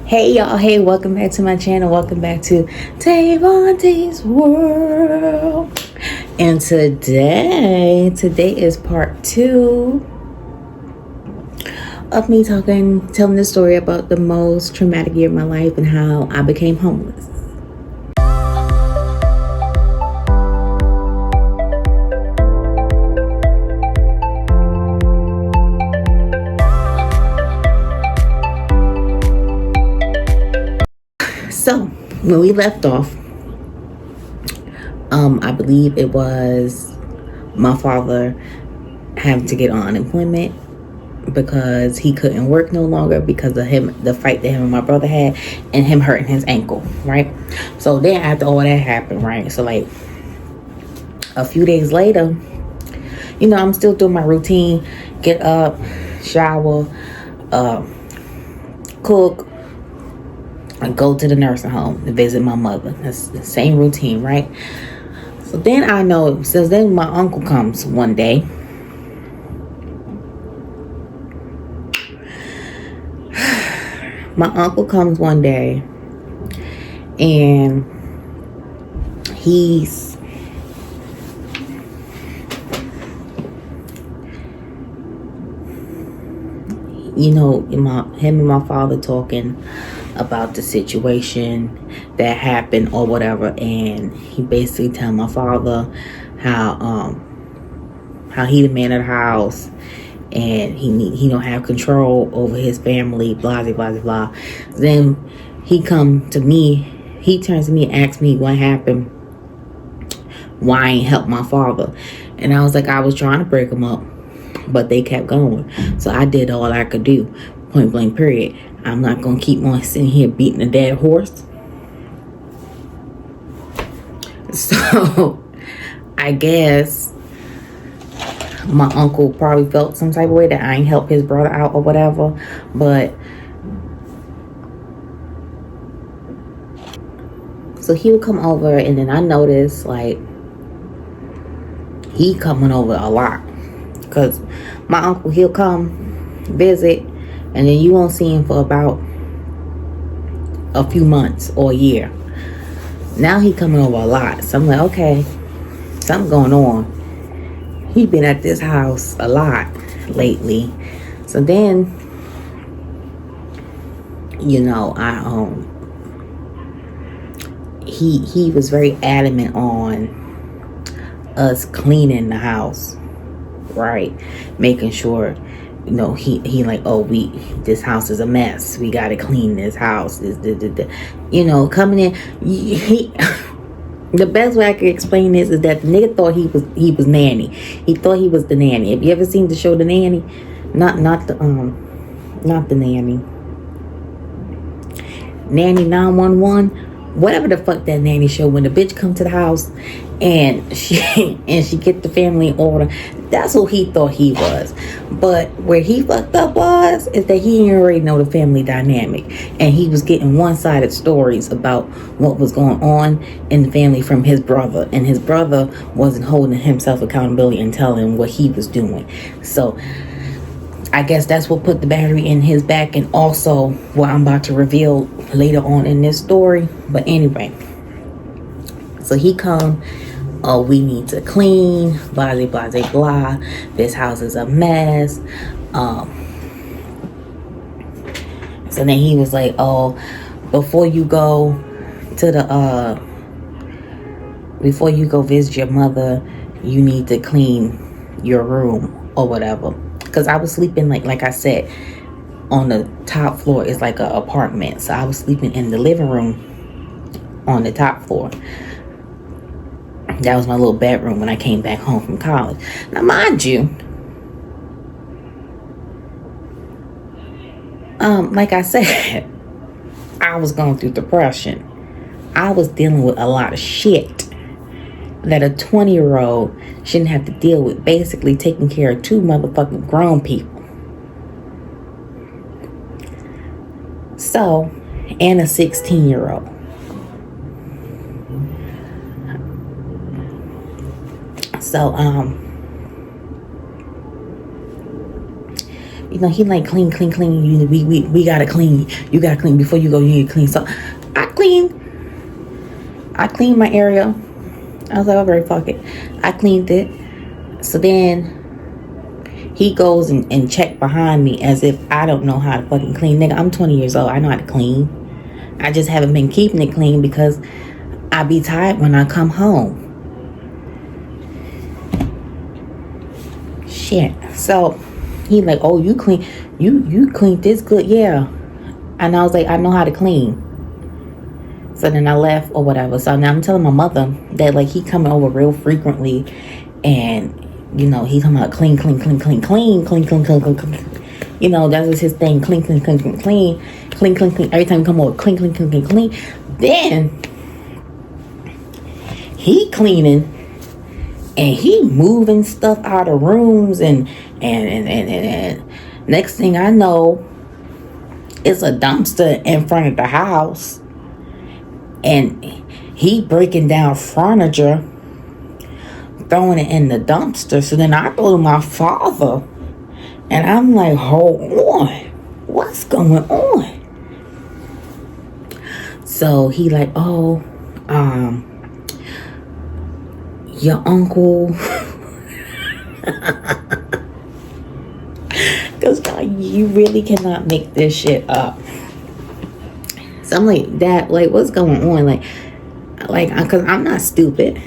Hey y'all, hey, welcome back to my channel. Welcome back to Tavonte's World. And today is part 2 of me telling the story about the most traumatic year of my life and how I became homeless. So when we left off, I believe it was my father having to get on unemployment because he couldn't work no longer because of the fight that him and my brother had, and him hurting his ankle, right? So then after all that happened, right? So like a few days later, I'm still doing my routine, get up, shower, cook, and go to the nursing home to visit my mother. That's the same routine, right? So then then my uncle comes one day. My uncle comes one day and he's him and my father talking about the situation that happened or whatever, and he basically tell my father how he the man of the house and he don't have control over his family, blah blah blah blah. Then he turns to me and asks me what happened, why I ain't help my father. And I was like, I was trying to break him up, but they kept going. So I did all I could do, point blank period. I'm not gonna keep on sitting here beating a dead horse. So I guess my uncle probably felt some type of way that I ain't help his brother out or whatever. But so he would come over, and then I noticed like he coming over a lot, because my uncle, he'll come visit and then you won't see him for about a few months or a year. Now he coming over a lot. So I'm like, okay, something going on. He been at this house a lot lately. So then, he was very adamant on us cleaning the house, right? Making sure, he like, this house is a mess. We got to clean this house. Coming in, the best way I could explain this is that the nigga thought he was nanny. He thought he was the nanny. Have you ever seen the show The Nanny? Not the nanny. Nanny 911. Whatever the fuck that nanny show, when the bitch come to the house and she get the family in order. That's who he thought he was. But where he fucked up is that he didn't already know the family dynamic, and he was getting one-sided stories about what was going on in the family from his brother, and his brother wasn't holding himself accountability and telling him what he was doing. So I guess that's what put the battery in his back, and also what I'm about to reveal later on in this story. But anyway, so he come, we need to clean, blah blah blah blah. This house is a mess. So then he was like, before you go visit your mother, you need to clean your room or whatever. Because I was sleeping, like I said, on the top floor. It's like an apartment. So I was sleeping in the living room on the top floor. That was my little bedroom when I came back home from college. Now, mind you, like I said, I was going through depression. I was dealing with a lot of shit that a 20-year-old shouldn't have to deal with, basically taking care of 2 motherfucking grown people. So, and a 16-year-old. So, You know, he like clean, clean, clean. We gotta clean. You gotta clean before you go. You need to clean. So I cleaned my area. I was like, alright, fuck it. I cleaned it. So then he goes and check behind me as if I don't know how to fucking clean. Nigga, I'm 20 years old. I know how to clean. I just haven't been keeping it clean because I be tired when I come home. Shit. So he like, oh, you clean. You cleaned this good. Yeah. And I was like, I know how to clean. So then I left or whatever. So now I'm telling my mother that like he coming over real frequently, and you know he talking about clean. You know, that was his thing. Clean. Every time he come over, clean. Then he cleaning and he moving stuff out of rooms and next thing I know, it's a dumpster in front of the house. And he breaking down furniture, throwing it in the dumpster. So then I go to my father, and I'm like, hold on, what's going on? So he like, oh, your uncle, because you really cannot make this shit up. So I'm like, Dad, like, what's going on? Like, because I'm not stupid.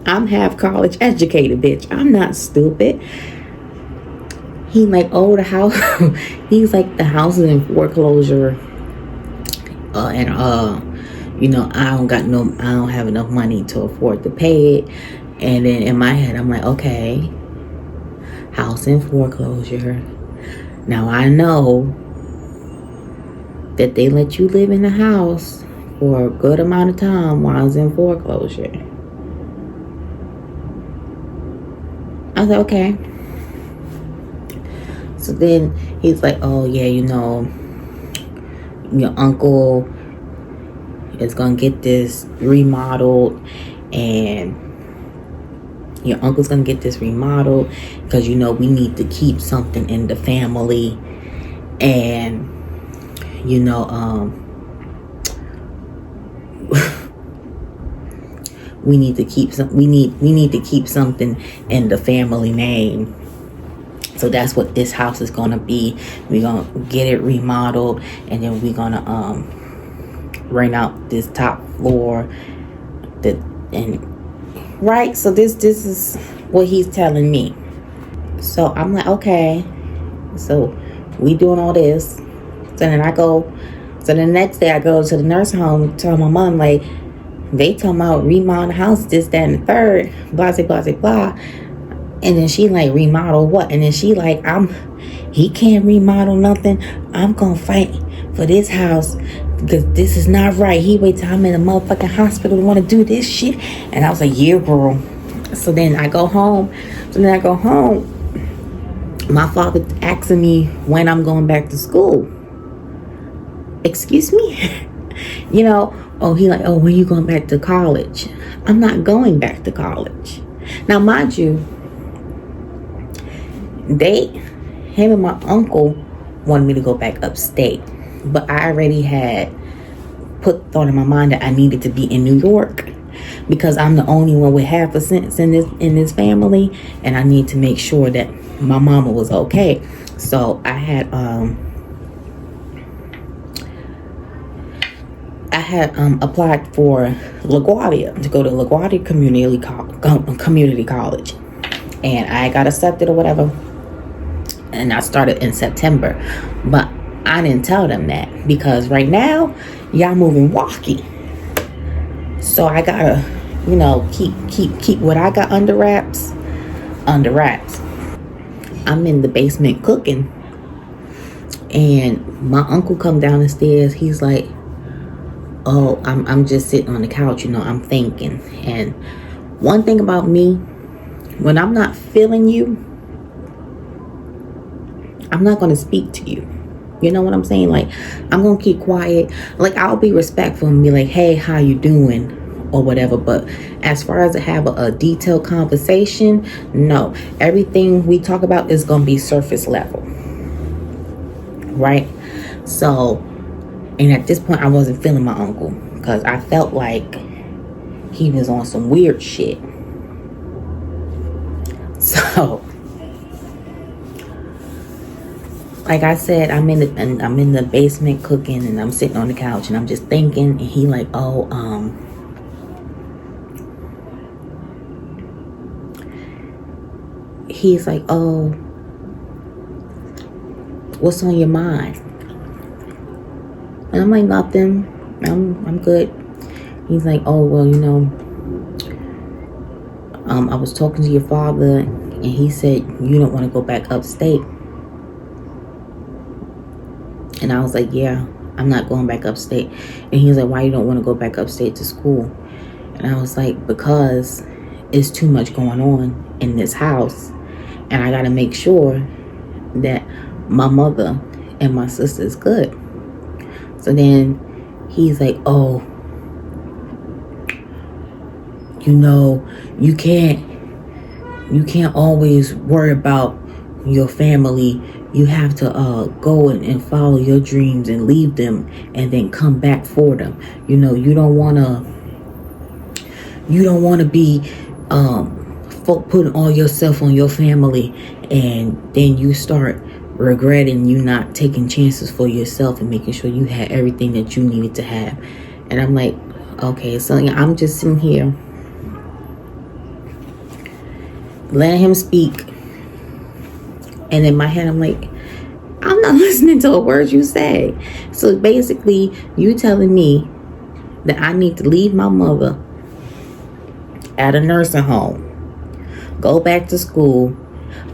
I'm half college educated, bitch. I'm not stupid. He like, oh, the house. He's like, the house is in foreclosure. You know, I don't have enough money to afford to pay it. And then in my head, I'm like, okay, house in foreclosure. Now I know that they let you live in the house for a good amount of time while it's in foreclosure. I was like, okay. So then he's like, oh yeah, you know, your uncle is gonna get this remodeled, and your uncle's gonna get this remodeled because, you know, we need to keep something in the family, and you know, we need to keep something in the family name. So that's what this house is gonna be. We're gonna get it remodeled, and then we're gonna rent out this top floor. Right. So this is what he's telling me. So I'm like, okay. So we doing all this. So then so the next day I go to the nursing home, tell my mom, like, they talking about remodel the house, this, that, and the third, blah, blah, blah, blah. And then she like, remodel what? And then she like, he can't remodel nothing. I'm gonna fight for this house because this is not right. He wait till I'm in a motherfucking hospital to want to do this shit. And I was like, yeah, girl. So then I go home. My father asking me when I'm going back to school. Excuse me? You know, oh, he like, oh, when you going back to college? I'm not going back to college. Now, mind you, him and my uncle wanted me to go back upstate, but I already had put thought in my mind that I needed to be in New York because I'm the only one with half a sense in this family, and I need to make sure that my mama was okay. So I had applied for LaGuardia, to go to LaGuardia Community College, and I got accepted or whatever, and I started in September. But I didn't tell them that because right now y'all moving walkie, so I gotta, you know, keep what I got under wraps. I'm in the basement cooking, and my uncle come down the stairs. He's like, oh, I'm just sitting on the couch, you know, I'm thinking. And one thing about me, when I'm not feeling you, I'm not going to speak to you. You know what I'm saying? Like, I'm going to keep quiet. Like, I'll be respectful and be like, hey, how you doing? Or whatever. But as far as to have a detailed conversation, no. Everything we talk about is going to be surface level. right? So, and at this point, I wasn't feeling my uncle because I felt like he was on some weird shit. So, like I said, I'm in the basement cooking, and I'm sitting on the couch, and I'm just thinking, and he like, oh, he's like, oh, what's on your mind? And I'm like, nothing. I'm good. He's like, oh, well, I was talking to your father, and he said you don't want to go back upstate. And I was like, yeah, I'm not going back upstate. And he's like, why you don't want to go back upstate to school? And I was like, because it's too much going on in this house, and I got to make sure that my mother and my sister is good. So then he's like, oh, you can't always worry about your family. You have to go and follow your dreams and leave them and then come back for them. You don't want to be putting all yourself on your family, and then you start regretting you not taking chances for yourself and making sure you had everything that you needed to have. And I'm like, okay. So I'm just sitting here letting him speak, and in my head I'm like, I'm not listening to a word you say. So basically, you telling me that I need to leave my mother at a nursing home, go back to school.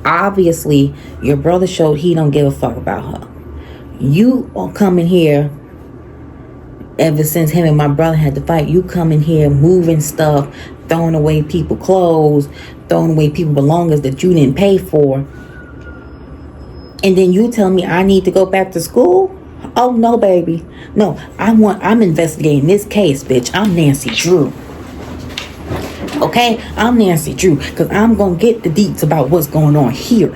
Obviously, your brother showed he don't give a fuck about her. You are coming here, ever since him and my brother had to fight, you come in here moving stuff, throwing away people clothes, throwing away people belongings that you didn't pay for. And then you tell me I need to go back to school? Oh no, baby. No, I'm investigating this case, bitch. I'm Nancy Drew. Okay? I'm Nancy Drew, because I'm gonna get the deets about what's going on here.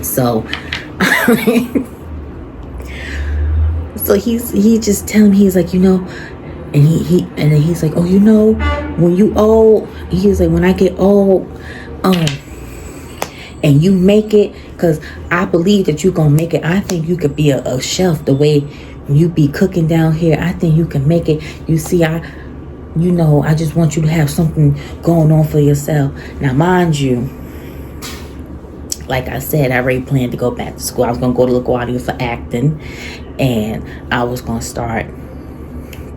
So so he just telling me, he's like, and then he's like, oh, when you old, he's like, when I get old, and you make it, because I believe that you're gonna make it. I think you could be a chef the way you be cooking down here. I think you can make it. You see, I just want you to have something going on for yourself. Now, mind you, like I said, I already planned to go back to school. I was going to go to LaGuardia for acting, and I was going to start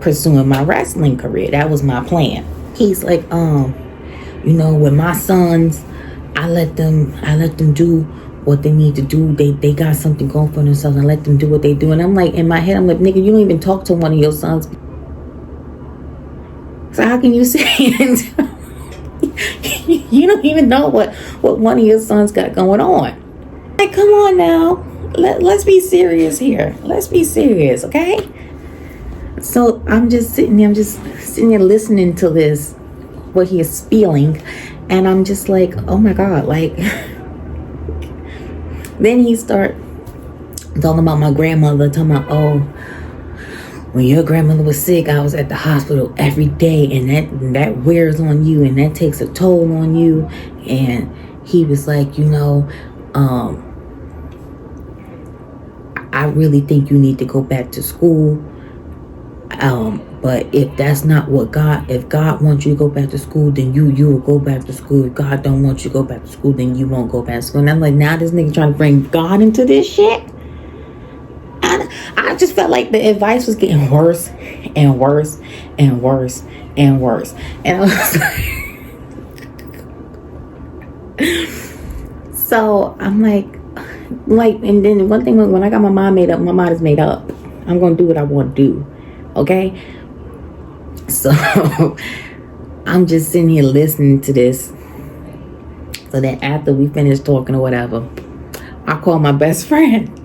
pursuing my wrestling career. That was my plan. He's like, with my sons, I let them do what they need to do. They got something going for themselves, and let them do what they do. And I'm like, in my head, I'm like, nigga, you don't even talk to one of your sons. So how can you say it? You don't even know what one of your sons got going on. Like, come on now. Let's be serious here. Let's be serious, okay? So I'm just sitting there listening to this, what he is spilling, and I'm just like, oh my God, like. Then he start talking about my grandmother, talking about, oh, when your grandmother was sick, I was at the hospital every day, and that wears on you, and that takes a toll on you. And he was like, I really think you need to go back to school. But if that's not what if God wants you to go back to school, then you will go back to school. If God don't want you to go back to school, then you won't go back to school. And I'm like, now this nigga trying to bring God into this shit? I just felt like the advice was getting worse and worse and worse and worse. And I was like, so I'm like, and then one thing, when I got my mind made up, my mind is made up. I'm going to do what I want to do. Okay? So I'm just sitting here listening to this. So then after we finish talking or whatever, I call my best friend.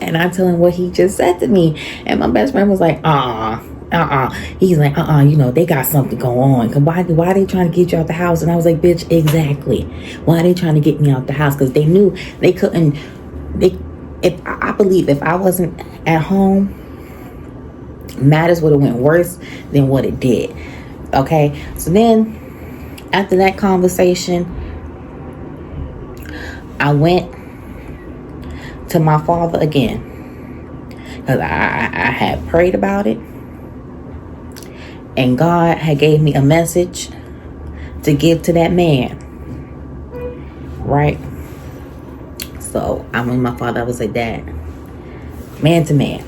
And I tell him what he just said to me. And my best friend was like, He's like, they got something going on. Why are they trying to get you out the house? And I was like, bitch, exactly. Why are they trying to get me out the house? Because they knew they couldn't, if I believe if I wasn't at home, matters would have went worse than what it did. Okay, so then after that conversation, I went to my father again, because I had prayed about it, and God had gave me a message to give to that man, right? So I went to my father. I was like, Dad, man to man,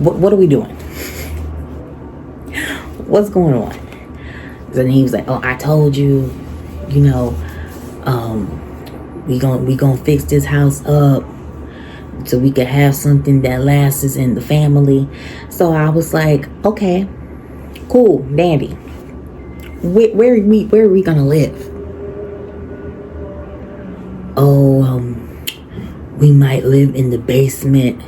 what are we doing? What's going on? And he was like, oh, I told you, you know, we gonna fix this house up so we could have something that lasts in the family. So I was like, okay, cool, dandy. Where are we gonna live? Oh, we might live in the basement.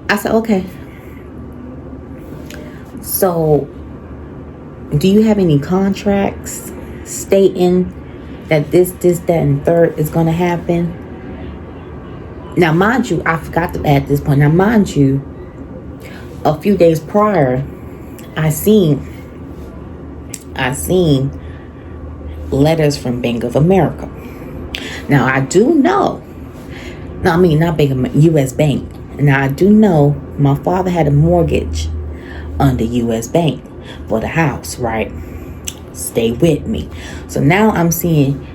I said, okay. So, do you have any contracts stating that this, that, and third is going to happen? Now, mind you, I forgot to add this point. Now, mind you, a few days prior, I seen letters from Bank of America. Now, I do know, no, I mean, not Bank of U.S. Bank. Now, I do know my father had a mortgage under U.S. Bank for the house, right? Stay with me. So now I'm seeing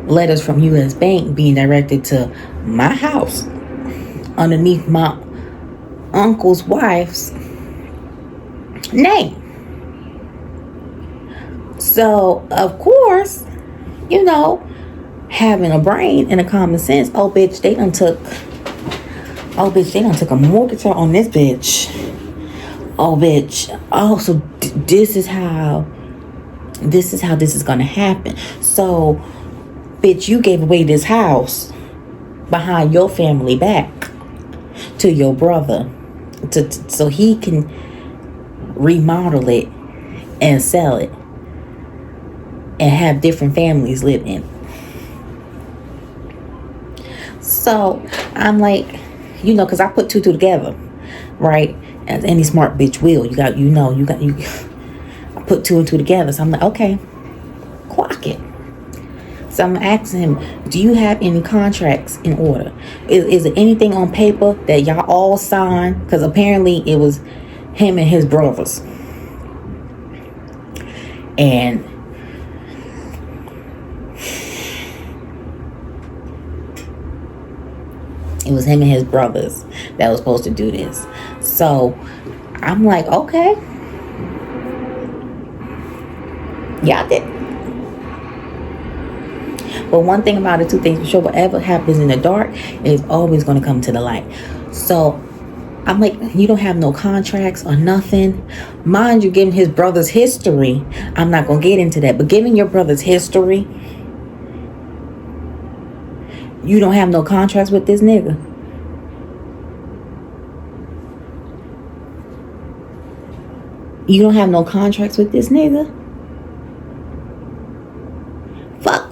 letters from U.S. Bank being directed to my house underneath my uncle's wife's name. So, of course, you know, having a brain and a common sense, oh, bitch, they done took a mortgage out on this bitch. Oh, bitch. Oh, so this is how this is gonna happen. So, bitch, you gave away this house behind your family back to your brother, so he can remodel it and sell it and have different families live in. So I'm like, you know, because I put two together, right? As any smart bitch will. I put two and two together. So I'm like, okay, clock it. So I'm asking him, do you have any contracts in order? Is there anything on paper that y'all all signed? Because apparently it was him and his brothers. And it was him and his brothers that was supposed to do this. So I'm like, okay. Y'all did. But one thing about it, two things for sure, whatever happens in the dark is always going to come to the light. So I'm like, you don't have no contracts or nothing. Mind you, given his brother's history, I'm not going to get into that. But given your brother's history, you don't have no contracts with this nigga. You don't have no contracts with this nigga?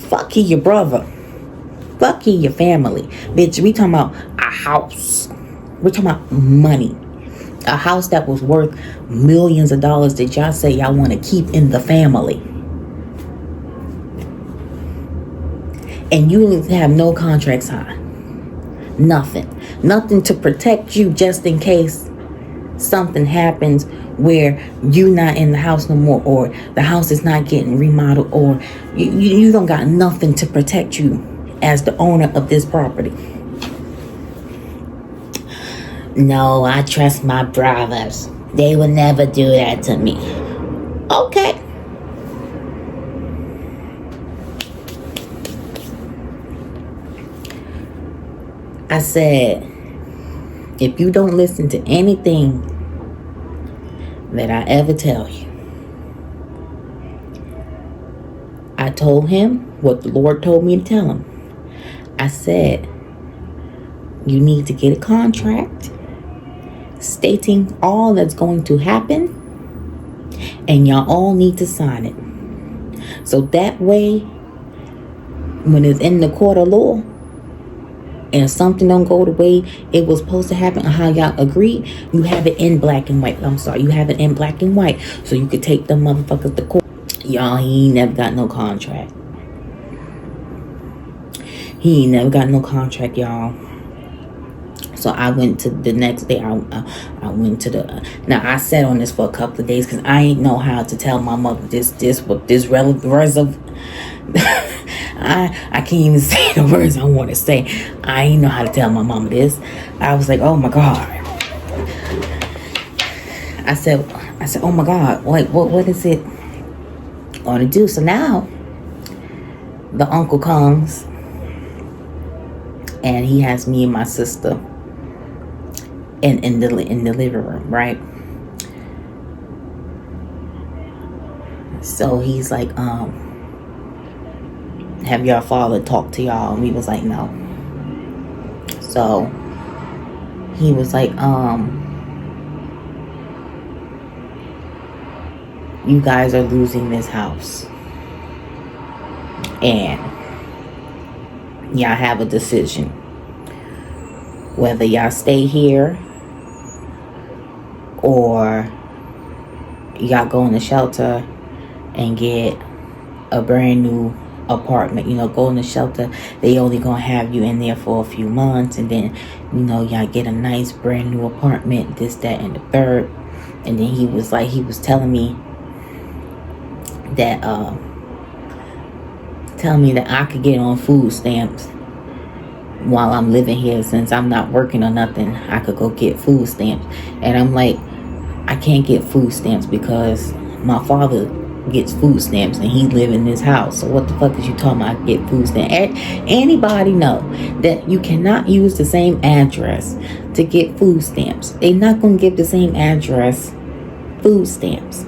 Fuck he your brother. Fuck he your family. Bitch, we talking about a house. We're talking about money. A house that was worth millions of dollars that y'all say y'all want to keep in the family. And you need to have no contract signed. Nothing to protect you just in case something happens where you not in the house no more, or the house is not getting remodeled, or you don't got nothing to protect you as the owner of this property. No, I trust my brothers. They would never do that to me. Okay. I said, if you don't listen to anything that I ever tell you, I told him what the Lord told me to tell him. I said, you need to get a contract stating all that's going to happen, and y'all all need to sign it. So that way when it's in the court of law and something don't go the way it was supposed to happen or how y'all agreed, you have it in black and white. I'm sorry, you have it in black and white, so you could take them motherfuckers to court. Y'all, he ain't never got no contract. He ain't never got no contract, y'all. So I went to the next day. I went to the. Now I sat on this for a couple of days because I ain't know how to tell my mother this I can't even say the words I want to say. I ain't know how to tell my mama this. I was like, oh my God. I said, oh my God, what is it going to do? So now the uncle comes and he has me and my sister in the living room, right? So he's like, have your father talk to y'all? And we was like, no. So he was like, you guys are losing this house and y'all have a decision whether y'all stay here or y'all go in the shelter and get a brand new apartment. You know, go in the shelter, they only gonna have you in there for a few months, and then, you know, y'all get a nice brand new apartment, this, that, and the third. And then he was telling me that I could get on food stamps while I'm living here. Since I'm not working or nothing, I could go get food stamps. And I'm like, I can't get food stamps because my father gets food stamps and he live in this house. So what the fuck is you talking about? Get food stamps? Anybody know that you cannot use the same address to get food stamps? They're not gonna give the same address food stamps.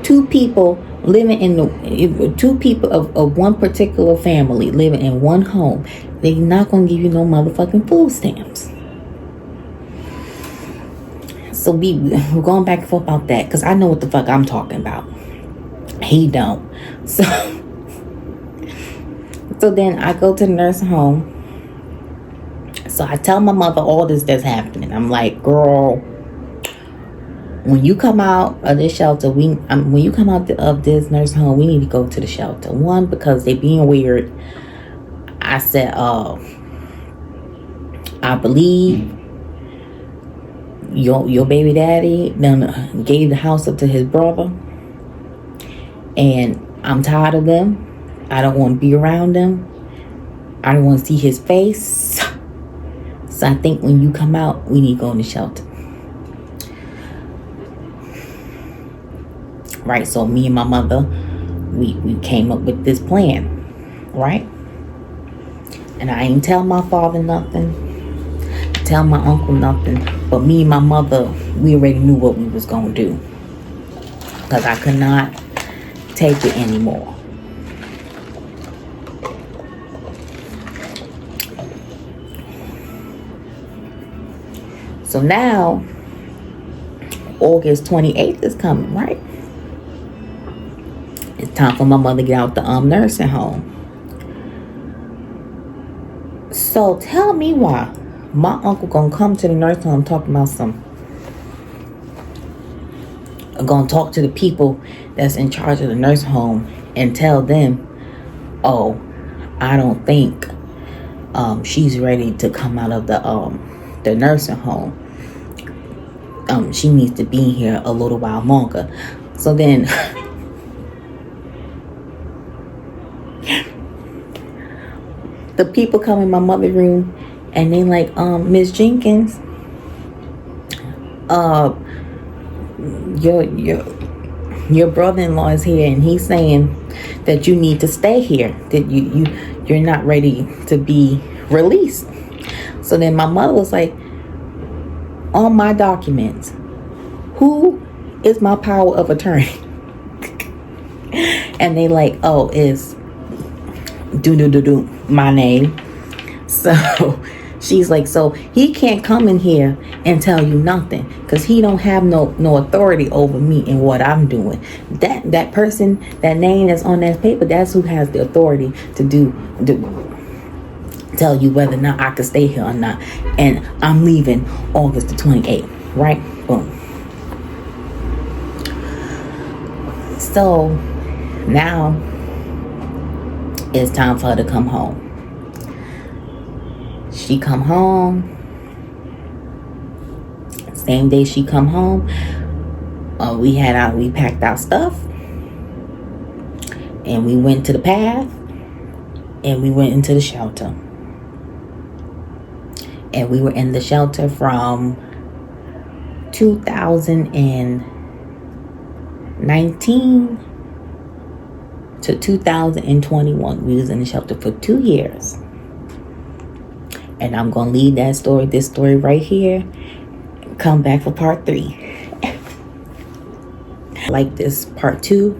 Two people of one particular family living in one home, they're not gonna give you no motherfucking food stamps. So we're going back and forth about that because I know what the fuck I'm talking about. He don't. So then I go to the nursing home. So I tell my mother all this that's happening. I'm like, girl, when you come out of this shelter, when you come out of this nursing home, we need to go to the shelter. One, because they being weird. I said, I believe your baby daddy done gave the house up to his brother, and I'm tired of them. I don't want to be around them. I don't want to see his face. So I think when you come out, we need to go in the shelter. Right, so me and my mother, we came up with this plan, right? And I ain't tell my father nothing, tell my uncle nothing, but me and my mother, we already knew what we was gonna do, because I could not take it anymore. So now August 28th is coming, right? It's time for my mother to get out the nursing home. So tell me why my uncle gonna come to the nursing home talking about gonna talk to the people that's in charge of the nursing home and tell them, oh, I don't think she's ready to come out of the nursing home. She needs to be here a little while longer. So then the people come in my mother's room and they like, Miss Jenkins, your brother-in-law is here and he's saying that you need to stay here, that you're not ready to be released. So then my mother was like, on my documents, who is my power of attorney? And they like, oh, it's do my name. So She's like, so he can't come in here and tell you nothing because he don't have no authority over me and what I'm doing. That person, that name that's on that paper, that's who has the authority to tell you whether or not I could stay here or not. And I'm leaving August the 28th, right? Boom. So now it's time for her to come home. She come home. Same day she come home, we packed our stuff and we went to the path and we went into the shelter. And we were in the shelter from 2019 to 2021. We was in the shelter for 2 years. And I'm going to leave this story right here. Come back for part 3. Like this part 2.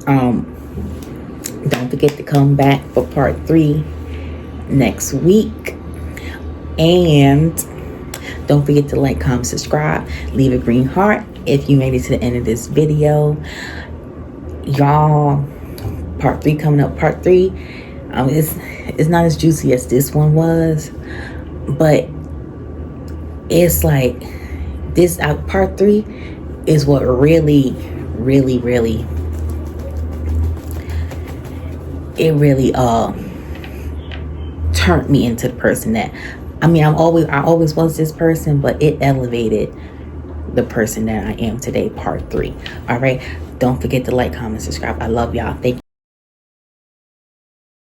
Don't forget to come back for part 3 next week. And don't forget to like, comment, subscribe, leave a green heart if you made it to the end of this video. Y'all, part 3 coming up. Part 3, it's not as juicy as this one was, but it's like this part 3 is what really turned me into the person that I always was this person, but it elevated the person that I am today. Part 3. All right, don't forget to like, comment, subscribe. I love y'all. Thank you.